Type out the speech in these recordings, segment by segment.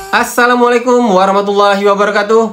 Assalamualaikum warahmatullahi wabarakatuh.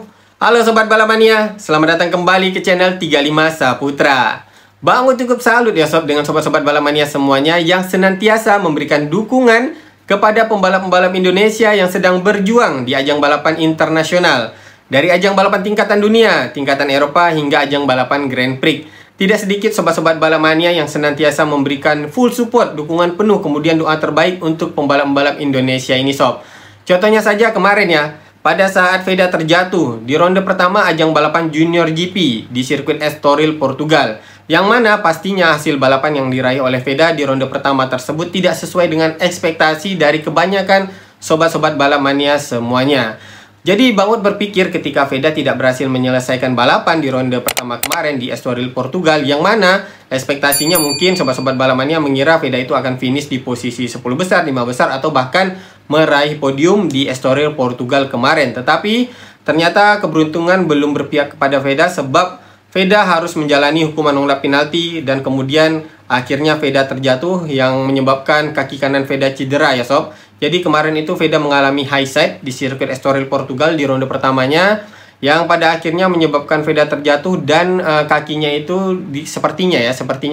Halo Sobat Balapmania, selamat datang kembali ke channel 35 Saputra. Bang Ut cukup salut ya Sob dengan sobat-sobat Balapmania semuanya yang senantiasa memberikan dukungan kepada pembalap-pembalap Indonesia yang sedang berjuang di ajang balapan internasional. Dari ajang balapan tingkatan dunia, tingkatan Eropa hingga ajang balapan Grand Prix. Tidak sedikit sobat-sobat Balapmania yang senantiasa memberikan full support, dukungan penuh, kemudian doa terbaik untuk pembalap-pembalap Indonesia ini Sob. Contohnya saja kemarin ya, pada saat Veda terjatuh di ronde pertama ajang balapan Junior GP di sirkuit Estoril, Portugal. Yang mana pastinya hasil balapan yang diraih oleh Veda di ronde pertama tersebut tidak sesuai dengan ekspektasi dari kebanyakan sobat-sobat Balapmania semuanya. Jadi Bang Ut berpikir ketika Veda tidak berhasil menyelesaikan balapan di ronde pertama kemarin di Estoril, Portugal, yang mana ekspektasinya mungkin sobat-sobat Balapmania mengira Veda itu akan finish di posisi 10 besar, 5 besar, atau bahkan meraih podium di Estoril, Portugal kemarin. Tetapi ternyata keberuntungan belum berpihak kepada Veda, sebab Veda harus menjalani hukuman nolak penalti dan kemudian akhirnya Veda terjatuh yang menyebabkan kaki kanan Veda cedera ya Sob. Jadi kemarin itu Veda mengalami high side di sirkuit Estoril, Portugal di ronde pertamanya, yang pada akhirnya menyebabkan Veda terjatuh dan kakinya itu sepertinya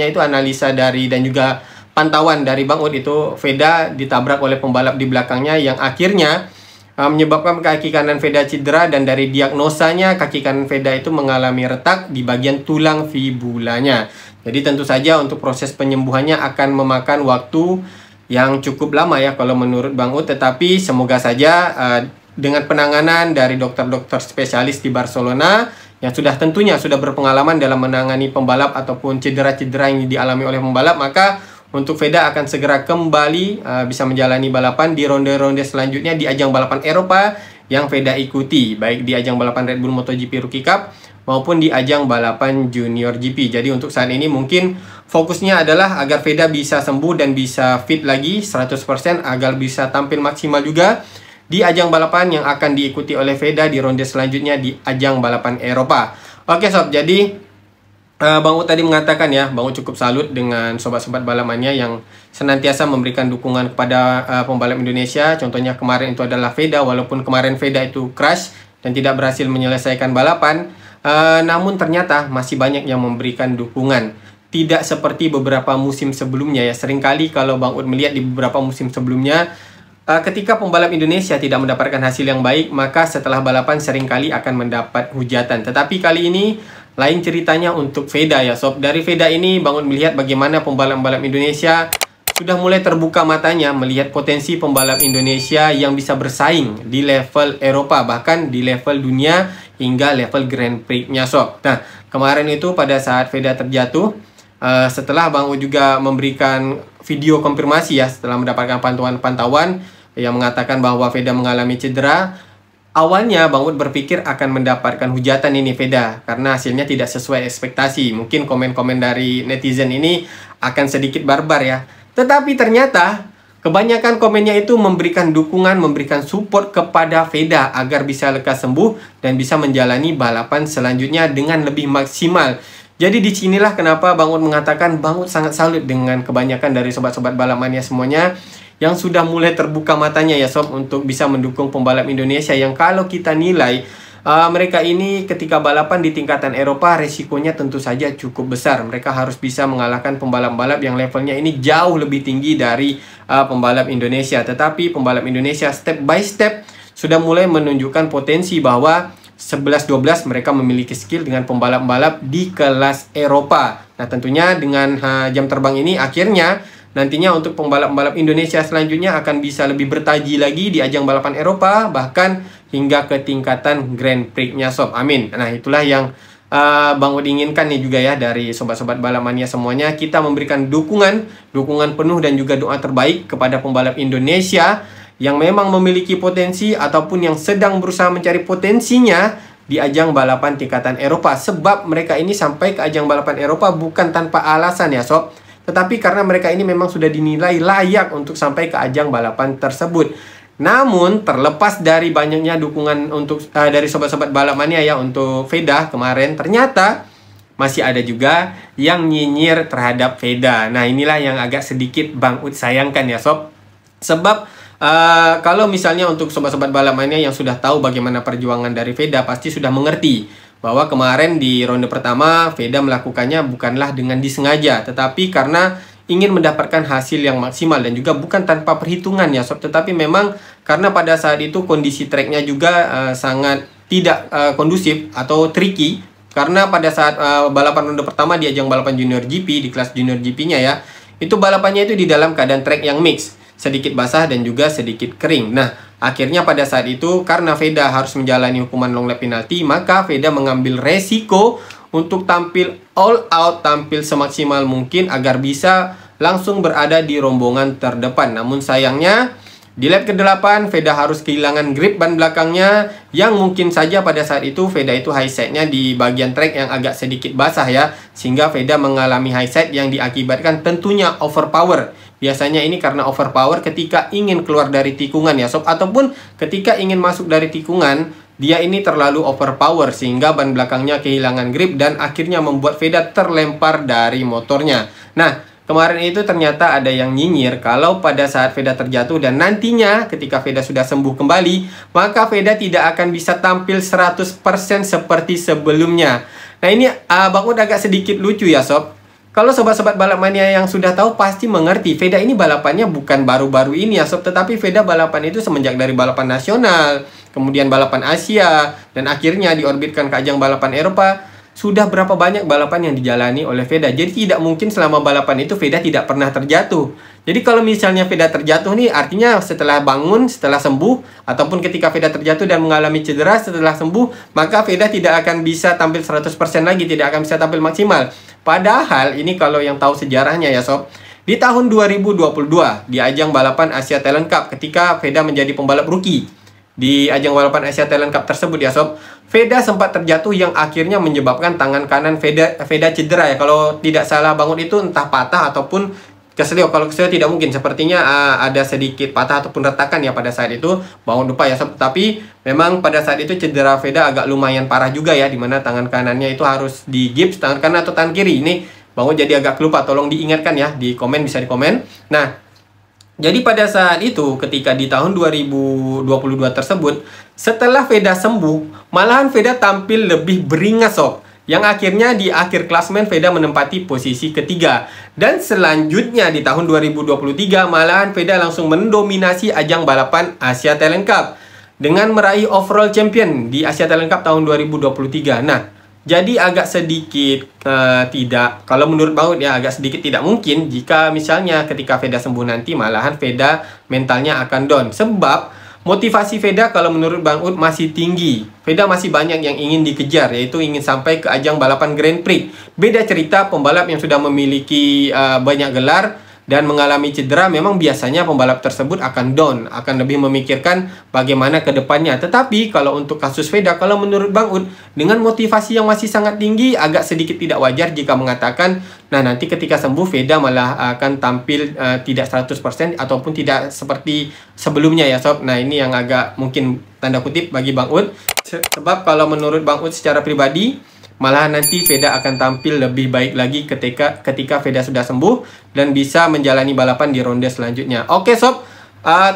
itu analisa dari dan juga pantauan dari Bang Ut itu Veda ditabrak oleh pembalap di belakangnya yang akhirnya menyebabkan kaki kanan Veda cedera, dan dari diagnosanya kaki kanan Veda itu mengalami retak di bagian tulang fibulanya. Jadi tentu saja untuk proses penyembuhannya akan memakan waktu yang cukup lama ya kalau menurut Bang Ut, tetapi semoga saja dengan penanganan dari dokter-dokter spesialis di Barcelona yang tentunya sudah berpengalaman dalam menangani pembalap ataupun cedera-cedera yang dialami oleh pembalap, maka untuk Veda akan segera kembali bisa menjalani balapan di ronde-ronde selanjutnya di ajang balapan Eropa yang Veda ikuti, baik di ajang balapan Red Bull MotoGP Rookie Cup maupun di ajang balapan Junior GP. Jadi untuk saat ini mungkin fokusnya adalah agar Veda bisa sembuh dan bisa fit lagi 100% agar bisa tampil maksimal juga di ajang balapan yang akan diikuti oleh Veda di ronde selanjutnya di ajang balapan Eropa. Oke Sob, jadi Bang Ut tadi mengatakan ya, Bang Ut cukup salut dengan sobat-sobat Balapmania yang senantiasa memberikan dukungan kepada pembalap Indonesia. Contohnya kemarin itu adalah Veda, walaupun kemarin Veda itu crash dan tidak berhasil menyelesaikan balapan, namun ternyata masih banyak yang memberikan dukungan. Tidak seperti beberapa musim sebelumnya ya. Seringkali kalau Bang Ut melihat di beberapa musim sebelumnya, ketika pembalap Indonesia tidak mendapatkan hasil yang baik, maka setelah balapan seringkali akan mendapat hujatan. Tetapi kali ini lain ceritanya untuk Veda ya Sob. Dari Veda ini Bang Ut melihat bagaimana pembalap-pembalap Indonesia sudah mulai terbuka matanya melihat potensi pembalap Indonesia yang bisa bersaing di level Eropa, bahkan di level dunia hingga level Grand Prix-nya Sob. Nah, kemarin itu pada saat Veda terjatuh, setelah Bang Ut juga memberikan video konfirmasi ya, setelah mendapatkan pantauan yang mengatakan bahwa Veda mengalami cedera. Awalnya Bang Ut berpikir akan mendapatkan hujatan ini Veda karena hasilnya tidak sesuai ekspektasi. Mungkin komen-komen dari netizen ini akan sedikit barbar ya. Tetapi ternyata kebanyakan komennya itu memberikan dukungan, memberikan support kepada Veda agar bisa lekas sembuh dan bisa menjalani balapan selanjutnya dengan lebih maksimal. Jadi disinilah kenapa Bang Ut mengatakan Bang Ut sangat salut dengan kebanyakan dari sobat-sobat Balapmania semuanya yang sudah mulai terbuka matanya ya Sob untuk bisa mendukung pembalap Indonesia yang kalau kita nilai mereka ini ketika balapan di tingkatan Eropa resikonya tentu saja cukup besar. Mereka harus bisa mengalahkan pembalap-pembalap yang levelnya ini jauh lebih tinggi dari pembalap Indonesia. Tetapi pembalap Indonesia step by step sudah mulai menunjukkan potensi bahwa 11-12 mereka memiliki skill dengan pembalap-pembalap di kelas Eropa. Nah tentunya dengan jam terbang ini akhirnya nantinya untuk pembalap-pembalap Indonesia selanjutnya akan bisa lebih bertaji lagi di ajang balapan Eropa, bahkan hingga ke tingkatan Grand Prix-nya Sob. Amin. Nah itulah yang Bang Ut inginkan nih juga ya dari sobat-sobat Balapmania semuanya. Kita memberikan dukungan penuh dan juga doa terbaik kepada pembalap Indonesia yang memang memiliki potensi ataupun yang sedang berusaha mencari potensinya di ajang balapan tingkatan Eropa. Sebab mereka ini sampai ke ajang balapan Eropa bukan tanpa alasan ya Sob, tetapi karena mereka ini memang sudah dinilai layak untuk sampai ke ajang balapan tersebut. Namun terlepas dari banyaknya dukungan untuk dari sobat-sobat Balapmania ya untuk Veda kemarin, ternyata masih ada juga yang nyinyir terhadap Veda. Nah inilah yang agak sedikit Bang Ut sayangkan ya Sob. Sebab Kalau misalnya untuk sobat-sobat balap mania yang sudah tahu bagaimana perjuangan dari Veda, pasti sudah mengerti bahwa kemarin di ronde pertama Veda melakukannya bukanlah dengan disengaja, tetapi karena ingin mendapatkan hasil yang maksimal dan juga bukan tanpa perhitungan ya sob. Tetapi memang karena pada saat itu kondisi treknya juga sangat tidak kondusif atau tricky, karena pada saat balapan ronde pertama di ajang balapan Junior GP, di kelas Junior GP-nya ya, itu balapannya itu di dalam keadaan trek yang mix, sedikit basah dan juga sedikit kering. Nah, akhirnya pada saat itu karena Veda harus menjalani hukuman long lap penalti, maka Veda mengambil resiko untuk tampil all out, tampil semaksimal mungkin agar bisa langsung berada di rombongan terdepan. Namun sayangnya di lap ke-8 Veda harus kehilangan grip ban belakangnya, yang mungkin saja pada saat itu Veda itu high side-nya di bagian trek yang agak sedikit basah ya, sehingga Veda mengalami high side yang diakibatkan tentunya overpower. Biasanya ini karena overpower ketika ingin keluar dari tikungan ya sob, ataupun ketika ingin masuk dari tikungan, dia ini terlalu overpower sehingga ban belakangnya kehilangan grip dan akhirnya membuat Veda terlempar dari motornya. Nah, kemarin itu ternyata ada yang nyinyir kalau pada saat Veda terjatuh dan nantinya ketika Veda sudah sembuh kembali, maka Veda tidak akan bisa tampil 100% seperti sebelumnya. Nah, ini Bang Ud agak sedikit lucu ya sob. Kalau sobat-sobat balap mania yang sudah tahu pasti mengerti, Veda ini balapannya bukan baru-baru ini ya sob, tetapi Veda balapan itu semenjak dari balapan nasional, kemudian balapan Asia, dan akhirnya diorbitkan ke ajang balapan Eropa. Sudah berapa banyak balapan yang dijalani oleh Veda. Jadi tidak mungkin selama balapan itu Veda tidak pernah terjatuh. Jadi kalau misalnya Veda terjatuh nih, artinya setelah bangun, setelah sembuh, ataupun ketika Veda terjatuh dan mengalami cedera setelah sembuh, maka Veda tidak akan bisa tampil 100% lagi, tidak akan bisa tampil maksimal. Padahal ini kalau yang tahu sejarahnya ya sob, di tahun 2022 di ajang balapan Asia Talent Cup, ketika Veda menjadi pembalap rookie di ajang balapan Asia Talent Cup tersebut ya sob, Veda sempat terjatuh yang akhirnya menyebabkan tangan kanan Veda cedera ya. Kalau tidak salah Bang Ud itu entah patah ataupun keselio. Kalau keselio tidak mungkin, sepertinya ada sedikit patah ataupun retakan ya pada saat itu. Bang Ud lupa ya sob. Tapi memang pada saat itu cedera Veda agak lumayan parah juga ya, dimana tangan kanannya itu harus di gips, tangan kanan atau tangan kiri. Ini Bang Ud jadi agak lupa, tolong diingatkan ya, di komen, bisa di komen. Nah, jadi pada saat itu ketika di tahun 2022 tersebut, setelah Veda sembuh, malahan Veda tampil lebih beringas sob, yang akhirnya di akhir klasmen Veda menempati posisi ketiga. Dan selanjutnya di tahun 2023 malahan Veda langsung mendominasi ajang balapan Asia Talent Cup dengan meraih overall champion di Asia Talent Cup tahun 2023. Nah, jadi agak sedikit tidak, kalau menurut Bang Ud ya, agak sedikit tidak mungkin jika misalnya ketika Veda sembuh nanti malahan Veda mentalnya akan down. Sebab motivasi Veda kalau menurut Bang Ud masih tinggi. Veda masih banyak yang ingin dikejar, yaitu ingin sampai ke ajang balapan Grand Prix. Beda cerita pembalap yang sudah memiliki banyak gelar dan mengalami cedera, memang biasanya pembalap tersebut akan down, akan lebih memikirkan bagaimana ke depannya. Tetapi kalau untuk kasus Veda, kalau menurut Bang Ud, dengan motivasi yang masih sangat tinggi, agak sedikit tidak wajar jika mengatakan, nah nanti ketika sembuh Veda malah akan tampil tidak 100% ataupun tidak seperti sebelumnya ya sob. Nah, ini yang agak mungkin tanda kutip bagi Bang Ud. Sebab kalau menurut Bang Ud secara pribadi, malahan nanti Veda akan tampil lebih baik lagi ketika Veda sudah sembuh dan bisa menjalani balapan di ronde selanjutnya. Oke sob,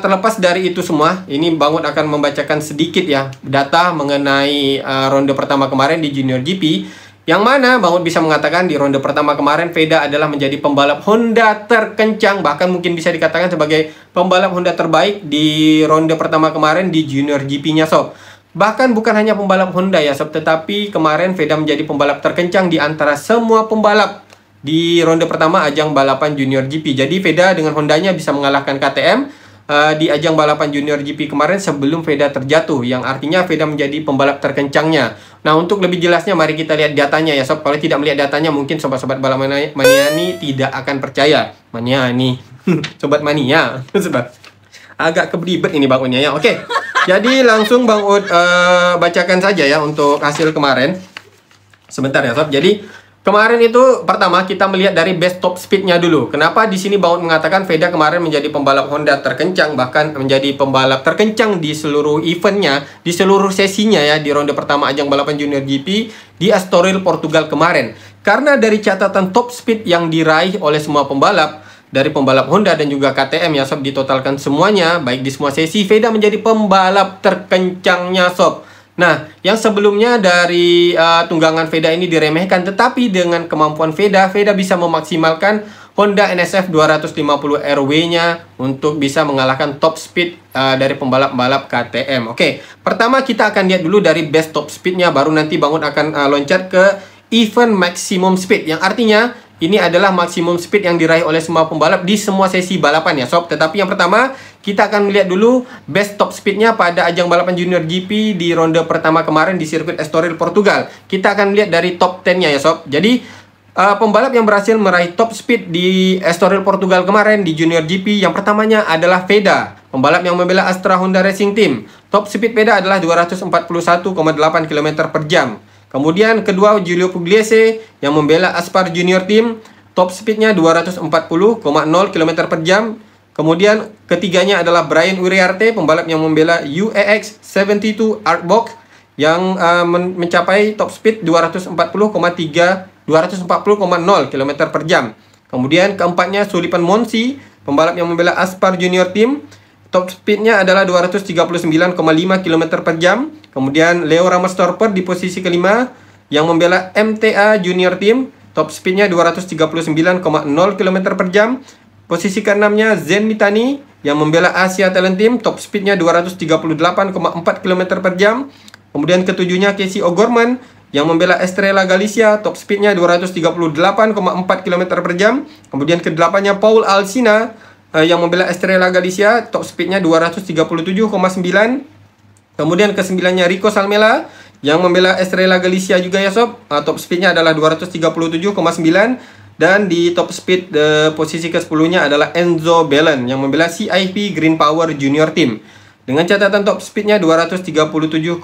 terlepas dari itu semua, ini Bang Ud akan membacakan sedikit ya data mengenai ronde pertama kemarin di Junior GP, yang mana Bang Ud bisa mengatakan di ronde pertama kemarin Veda adalah menjadi pembalap Honda terkencang, bahkan mungkin bisa dikatakan sebagai pembalap Honda terbaik di ronde pertama kemarin di Junior GP-nya sob. Bahkan bukan hanya pembalap Honda ya sob, tetapi kemarin Veda menjadi pembalap terkencang di antara semua pembalap di ronde pertama ajang balapan Junior GP. Jadi Veda dengan Hondanya bisa mengalahkan KTM di ajang balapan Junior GP kemarin sebelum Veda terjatuh, yang artinya Veda menjadi pembalap terkencangnya. Nah, untuk lebih jelasnya mari kita lihat datanya ya sob. Kalau tidak melihat datanya mungkin sobat-sobat balap mania ini tidak akan percaya. Mania nih, sobat mania. Sebab agak keberibet ini Bang Udnya ya. Oke. Jadi langsung Bang Ud bacakan saja ya untuk hasil kemarin. Sebentar ya sob. Jadi kemarin itu pertama kita melihat dari best top speednya dulu. Kenapa di sini Bang Ud mengatakan Veda kemarin menjadi pembalap Honda terkencang, bahkan menjadi pembalap terkencang di seluruh eventnya, di seluruh sesinya ya, di ronde pertama ajang balapan Junior GP di Estoril Portugal kemarin. Karena dari catatan top speed yang diraih oleh semua pembalap, dari pembalap Honda dan juga KTM ya sob, ditotalkan semuanya baik di semua sesi, Veda menjadi pembalap terkencangnya sob. Nah, yang sebelumnya dari tunggangan Veda ini diremehkan, tetapi dengan kemampuan Veda bisa memaksimalkan Honda NSF 250 RW-nya untuk bisa mengalahkan top speed dari pembalap-pembalap KTM. Oke, pertama kita akan lihat dulu dari best top speed-nya, baru nanti Bangun akan loncat ke event maximum speed, yang artinya ini adalah maksimum speed yang diraih oleh semua pembalap di semua sesi balapan ya sob. Tetapi yang pertama kita akan melihat dulu best top speednya pada ajang balapan Junior GP di ronde pertama kemarin di sirkuit Estoril, Portugal. Kita akan lihat dari top 10-nya ya sob. Jadi pembalap yang berhasil meraih top speed di Estoril, Portugal kemarin di Junior GP, yang pertamanya adalah Veda, pembalap yang membela Astra Honda Racing Team. Top speed Veda adalah 241,8 km per jam. Kemudian kedua Giulio Pugliese yang membela Aspar Junior Team, top speednya 240,0 km per jam. Kemudian ketiganya adalah Brian Uriarte, pembalap yang membela UAX 72 Artbox yang mencapai top speed 240,0 km per jam. Kemudian keempatnya Sullivan Monsi, pembalap yang membela Aspar Junior Team, top speednya adalah 239,5 km per jam. Kemudian Leo Ramstorper di posisi kelima yang membela MTA Junior Team, top speednya 239,0 km per jam. Posisi keenamnya Zen Mitani yang membela Asia Talent Team, top speednya 238,4 km per jam. Kemudian ketujuhnya Casey O'Gorman yang membela Estrella Galicia, top speednya 238,4 km per jam. Kemudian kedelapannya Paul Alsina yang membela Estrella Galicia, top speednya 237,9. Kemudian kesembilannya Rico Salmela yang membela Estrella Galicia juga ya sob, top speednya adalah 237,9. Dan di top speed posisi ke-10-nya adalah Enzo Belen yang membela CIP Green Power Junior Team dengan catatan top speednya 237,9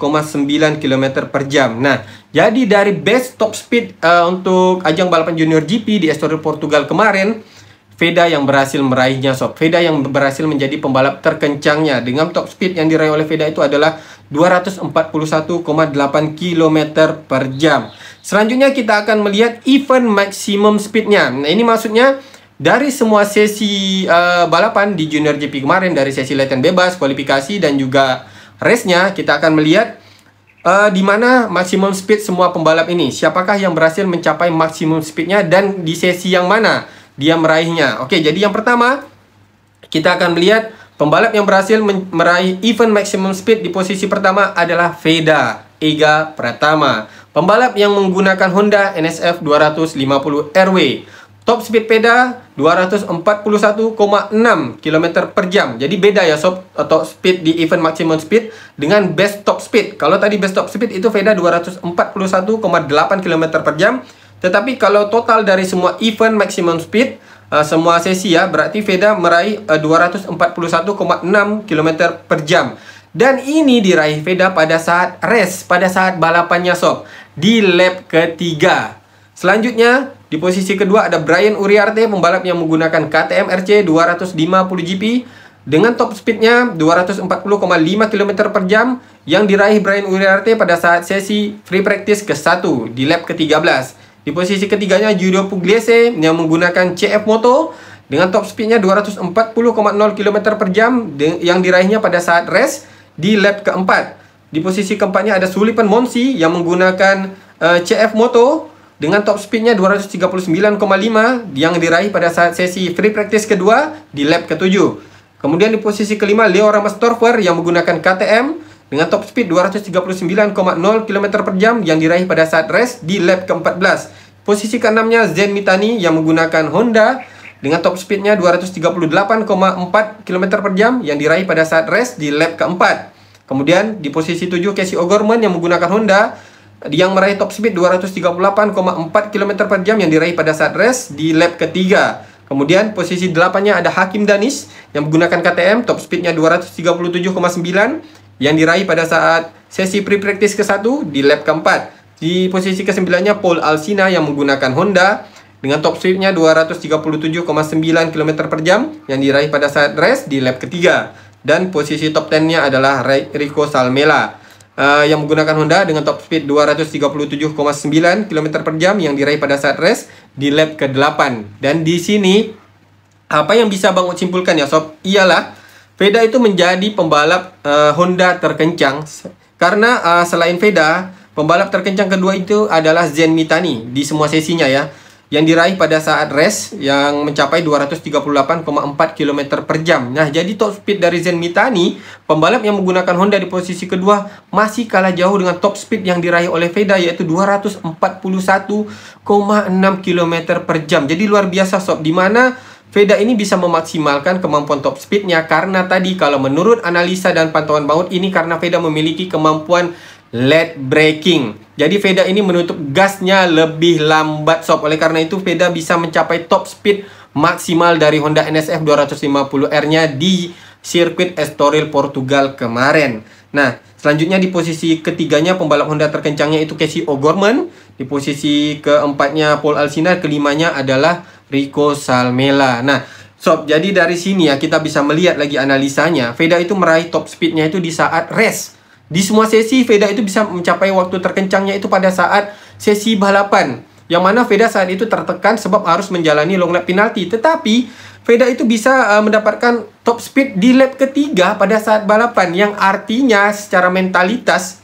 km per jam. Nah, jadi dari best top speed untuk ajang balapan Junior GP di Estoril, Portugal kemarin, Veda yang berhasil meraihnya sob. Veda yang berhasil menjadi pembalap terkencangnya dengan top speed yang diraih oleh Veda itu adalah 241,8 km per jam. Selanjutnya kita akan melihat event maximum speednya. Nah, ini maksudnya dari semua sesi balapan di Junior GP kemarin, dari sesi latihan bebas, kualifikasi dan juga race-nya, kita akan melihat di mana maximum speed semua pembalap ini. Siapakah yang berhasil mencapai maximum speednya dan di sesi yang mana dia meraihnya. Oke, jadi yang pertama kita akan melihat pembalap yang berhasil meraih event maximum speed di posisi pertama adalah Veda Ega Pratama, pembalap yang menggunakan Honda NSF 250 RW. Top speed Veda 241,6 km per jam. Jadi beda ya sob, top speed di event maximum speed dengan best top speed. Kalau tadi best top speed itu Veda 241,8 km per jam. Tetapi kalau total dari semua event maximum speed, semua sesi ya, berarti Veda meraih 241,6 km per jam. Dan ini diraih Veda pada saat race, pada saat balapannya sob, di lap ketiga. Selanjutnya, di posisi kedua ada Brian Uriarte, pembalap yang menggunakan KTM RC 250 GP dengan top speednya 240,5 km per jam yang diraih Brian Uriarte pada saat sesi free practice ke-1 di lap ke-13. Di posisi ketiganya Giulio Pugliese yang menggunakan CF Moto dengan top speednya 240,0 km per jam yang diraihnya pada saat race di lap keempat. Di posisi keempatnya ada Sullivan Monsi yang menggunakan CF Moto dengan top speednya 239,5 yang diraih pada saat sesi free practice kedua di lap ke-7. Kemudian di posisi kelima Leo Ramstorfer yang menggunakan KTM dengan top speed 239,0 km per jam yang diraih pada saat race di lap ke-14. Posisi keenamnya Zen Mitani yang menggunakan Honda dengan top speednya 238,4 km per jam yang diraih pada saat race di lap keempat. Kemudian di posisi 7 Casey O'Gorman yang menggunakan Honda yang meraih top speed 238,4 km per jam yang diraih pada saat race di lap ketiga. Kemudian posisi 8-nya ada Hakim Danis yang menggunakan KTM, top speednya 237,9 yang diraih pada saat sesi pre-practice ke-1 di lap keempat. Di posisi ke-9-nya Paul Alsina yang menggunakan Honda dengan top speednya 237,9 km per jam yang diraih pada saat race di lap ketiga. Dan posisi top 10-nya adalah Rico Salmela yang menggunakan Honda dengan top speed 237,9 km per jam yang diraih pada saat race di lap ke-8. Dan di sini Apa yang bisa Bang Ut simpulkan ya sob, ialah Veda itu menjadi pembalap Honda terkencang karena selain Veda, pembalap terkencang kedua itu adalah Zen Mitani di semua sesinya ya, yang diraih pada saat race yang mencapai 238,4 km per jam. Nah, jadi top speed dari Zen Mitani, pembalap yang menggunakan Honda di posisi kedua, masih kalah jauh dengan top speed yang diraih oleh Veda, yaitu 241,6 km per jam. Jadi luar biasa sob, dimana Veda ini bisa memaksimalkan kemampuan top speednya karena tadi kalau menurut analisa dan pantauan Bang Ut ini, karena Veda memiliki kemampuan late braking. Jadi Veda ini menutup gasnya lebih lambat sob. Oleh karena itu Veda bisa mencapai top speed maksimal dari Honda NSF 250R-nya di sirkuit Estoril Portugal kemarin. Nah, selanjutnya di posisi ketiganya pembalap Honda terkencangnya itu Casey O'Gorman. Di posisi keempatnya Paul Alsina, kelimanya adalah Rico Salmela. Nah, sob, jadi dari sini ya kita bisa melihat lagi analisanya. Veda itu meraih top speednya itu di saat race. Di semua sesi Veda itu bisa mencapai waktu terkencangnya itu pada saat sesi balapan, yang mana Veda saat itu tertekan sebab harus menjalani long lap penalti. Tetapi Veda itu bisa mendapatkan top speed di lap ketiga pada saat balapan, yang artinya secara mentalitas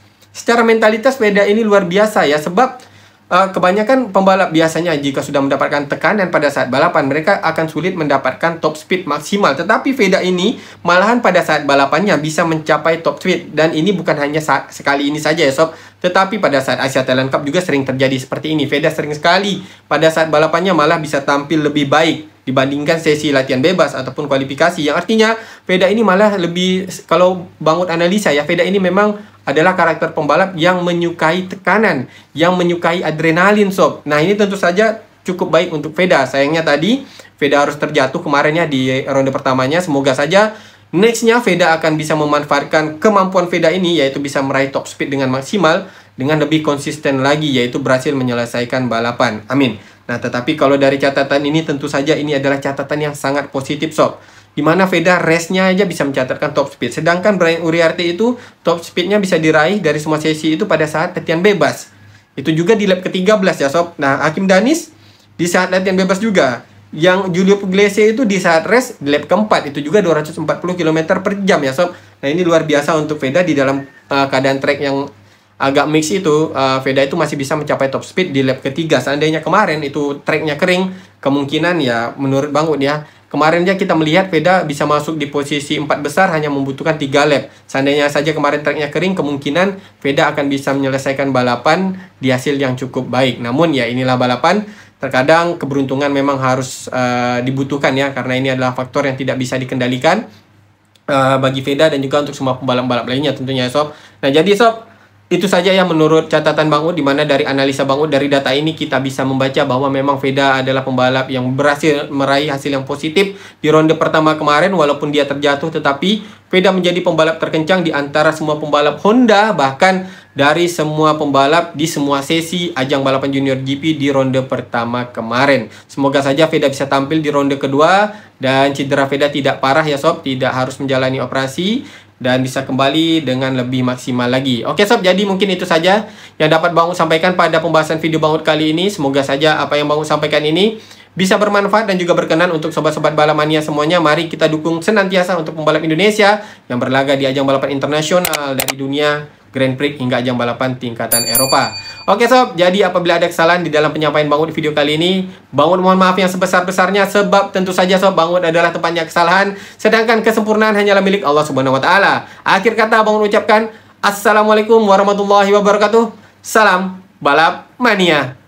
Veda ini luar biasa ya, sebab kebanyakan pembalap biasanya jika sudah mendapatkan tekanan pada saat balapan, mereka akan sulit mendapatkan top speed maksimal. Tetapi Veda ini malahan pada saat balapannya bisa mencapai top speed. Dan ini bukan hanya sekali ini saja ya sob, tetapi pada saat Asia Talent Cup juga sering terjadi seperti ini. Veda sering sekali pada saat balapannya malah bisa tampil lebih baik dibandingkan sesi latihan bebas ataupun kualifikasi. Yang artinya Veda ini malah lebih, kalau Bang Ut analisa ya, Veda ini memang adalah karakter pembalap yang menyukai tekanan, yang menyukai adrenalin sob. Nah, ini tentu saja cukup baik untuk Veda. Sayangnya tadi Veda harus terjatuh kemarin ya di ronde pertamanya. Semoga saja nextnya Veda akan bisa memanfaatkan kemampuan Veda ini, yaitu bisa meraih top speed dengan maksimal, dengan lebih konsisten lagi, yaitu berhasil menyelesaikan balapan. Amin. Nah, tetapi kalau dari catatan ini tentu saja ini adalah catatan yang sangat positif sob, di mana Veda race-nya aja bisa mencatatkan top speed. Sedangkan Brian Uriarte itu top speed-nya bisa diraih dari semua sesi itu pada saat latihan bebas. Itu juga di lap ke-13 ya sob. Nah, Hakim Danis di saat latihan bebas juga. Yang Giulio Pugliese itu di saat race di lap ke-4 itu juga 240 km per jam ya sob. Nah, ini luar biasa untuk Veda di dalam keadaan track yang agak mix itu. Veda itu masih bisa mencapai top speed di lap ke-3. Seandainya kemarin itu tracknya kering, kemungkinan ya menurut Bang Ut ya, kemarin aja kita melihat Veda bisa masuk di posisi 4 besar hanya membutuhkan 3 lap. Seandainya saja kemarin tracknya kering, kemungkinan Veda akan bisa menyelesaikan balapan di hasil yang cukup baik. Namun ya inilah balapan, terkadang keberuntungan memang harus dibutuhkan ya, karena ini adalah faktor yang tidak bisa dikendalikan bagi Veda dan juga untuk semua pembalap-pembalap lainnya tentunya ya sob. Nah, jadi sob, itu saja ya menurut catatan Bang Ut, di mana dari analisa Bang Ut, dari data ini kita bisa membaca bahwa memang Veda adalah pembalap yang berhasil meraih hasil yang positif di ronde pertama kemarin. Walaupun dia terjatuh, tetapi Veda menjadi pembalap terkencang di antara semua pembalap Honda, bahkan dari semua pembalap di semua sesi ajang balapan junior GP di ronde pertama kemarin. Semoga saja Veda bisa tampil di ronde kedua dan cedera Veda tidak parah ya sob, tidak harus menjalani operasi, dan bisa kembali dengan lebih maksimal lagi. Oke sob, jadi mungkin itu saja yang dapat Bang Ut sampaikan pada pembahasan video Bang Ut kali ini. Semoga saja apa yang Bang Ut sampaikan ini bisa bermanfaat dan juga berkenan untuk sobat-sobat balamania semuanya. Mari kita dukung senantiasa untuk pembalap Indonesia yang berlaga di ajang balapan internasional dari dunia, Grand Prix hingga ajang balapan tingkatan Eropa. Oke sob, jadi apabila ada kesalahan di dalam penyampaian Bang Ut di video kali ini, Bang Ut mohon maaf yang sebesar-besarnya, sebab tentu saja sob, Bang Ut adalah tempatnya kesalahan, sedangkan kesempurnaan hanyalah milik Allah Subhanahu wa taala. Akhir kata Bang Ut ucapkan Assalamualaikum warahmatullahi wabarakatuh. Salam balap mania.